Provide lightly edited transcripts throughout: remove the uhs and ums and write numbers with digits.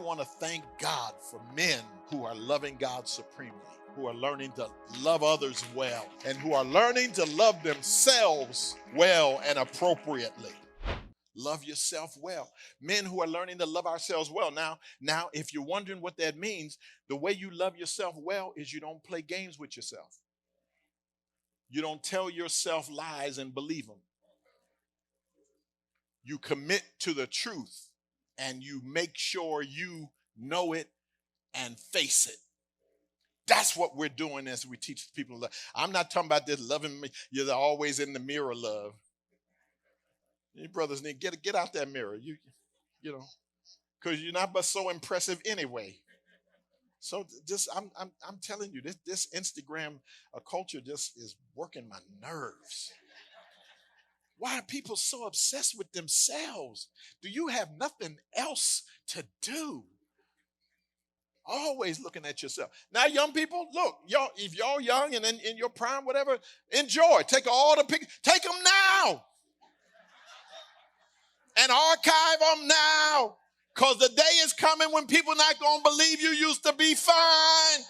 want to thank God for men who are loving God supremely, who are learning to love others well, and who are learning to love themselves well and appropriately. Love yourself well. Men who are learning to love ourselves well. Now, if you're wondering what that means, the way you love yourself well is you don't play games with yourself. You don't tell yourself lies and believe them. You commit to the truth and you make sure you know it and face it. That's what we're doing as we teach people love. I'm not talking about this loving me. You're always in the mirror love. Your brothers need get out that mirror. You know, because you're not but so impressive anyway. So just I'm telling you, this Instagram culture just is working my nerves. Why are people so obsessed with themselves? Do you have nothing else to do? Always looking at yourself. Now, young people, look, y'all, if y'all young and in your prime, whatever, enjoy. Take all the pictures. Take them now. And archive them now. Because the day is coming when people not going to believe you used to be fine.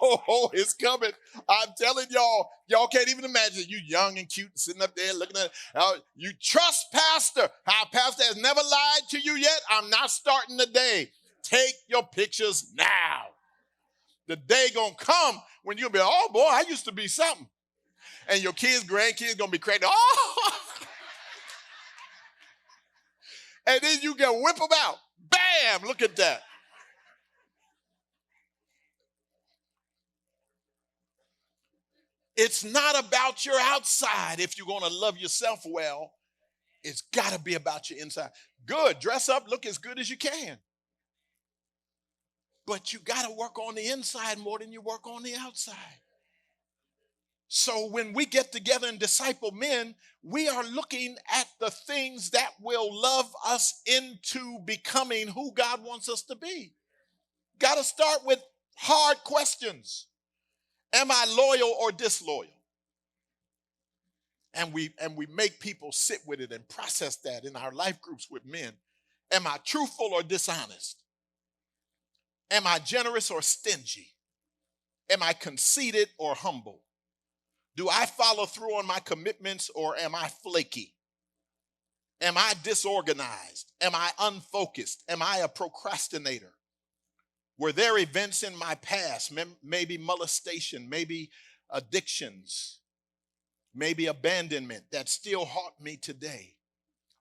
Oh, it's coming. I'm telling y'all can't even imagine you young and cute sitting up there looking at it. You trust pastor. How pastor has never lied to you yet. I'm not starting the day. Take your pictures now. The day gonna come when you'll be, oh boy, I used to be something. And your kids, grandkids gonna be crazy. Oh! And then you can whip them out. Bam, look at that. It's not about your outside if you're going to love yourself well. It's got to be about your inside. Good, dress up, look as good as you can. But you got to work on the inside more than you work on the outside. So when we get together and disciple men, we are looking at the things that will love us into becoming who God wants us to be. Got to start with hard questions. Am I loyal or disloyal? And we make people sit with it and process that in our life groups with men. Am I truthful or dishonest? Am I generous or stingy? Am I conceited or humble? Do I follow through on my commitments or am I flaky? Am I disorganized? Am I unfocused? Am I a procrastinator? Were there events in my past, maybe molestation, maybe addictions, maybe abandonment that still haunt me today?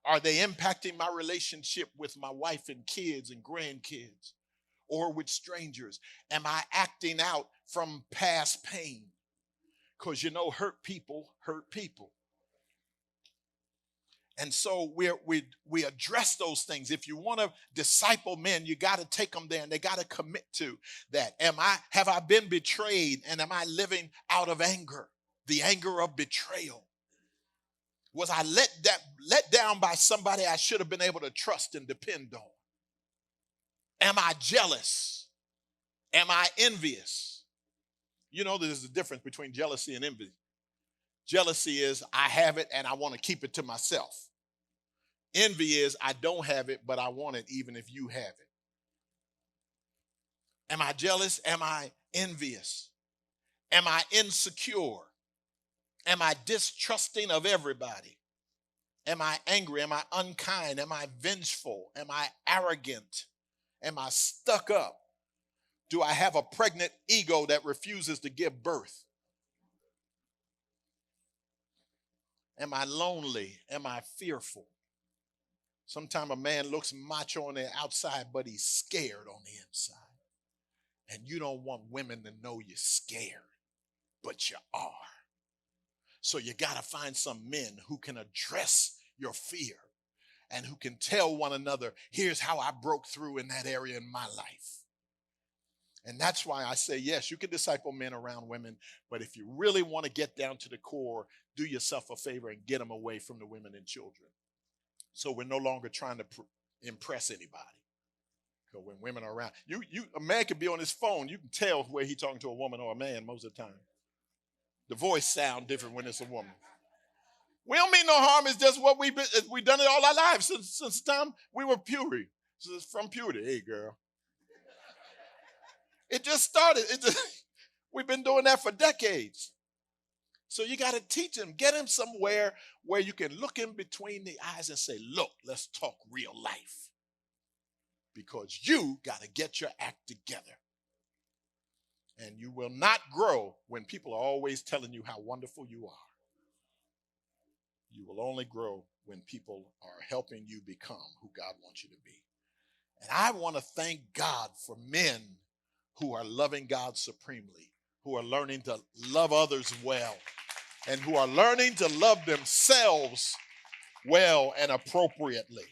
Are they impacting my relationship with my wife and kids and grandkids or with strangers? Am I acting out from past pain? Because hurt people hurt people. And so we address those things. If you want to disciple men, you got to take them there and they got to commit to that. Have I been betrayed and am I living out of anger? The anger of betrayal. Was I let down by somebody I should have been able to trust and depend on? Am I jealous? Am I envious? There's a difference between jealousy and envy. Jealousy is I have it and I want to keep it to myself. Envy is I don't have it, but I want it even if you have it. Am I jealous? Am I envious? Am I insecure? Am I distrusting of everybody? Am I angry? Am I unkind? Am I vengeful? Am I arrogant? Am I stuck up? Do I have a pregnant ego that refuses to give birth? Am I lonely? Am I fearful? Sometimes a man looks macho on the outside, but he's scared on the inside. And you don't want women to know you're scared, but you are. So you got to find some men who can address your fear and who can tell one another, here's how I broke through in that area in my life. And that's why I say, yes, you can disciple men around women, but if you really want to get down to the core, do yourself a favor and get them away from the women and children. So we're no longer trying to impress anybody. Because when women are around, a man could be on his phone, you can tell where he's talking to a woman or a man most of the time. The voice sounds different when it's a woman. We don't mean no harm. It's just what we've done it all our lives since the time we were puberty. This is from puberty. Hey, girl. It just started. We've been doing that for decades. So you got to teach him, get him somewhere where you can look in between the eyes and say, look, let's talk real life. Because you got to get your act together. And you will not grow when people are always telling you how wonderful you are. You will only grow when people are helping you become who God wants you to be. And I want to thank God for men who are loving God supremely, who are learning to love others well, and who are learning to love themselves well and appropriately.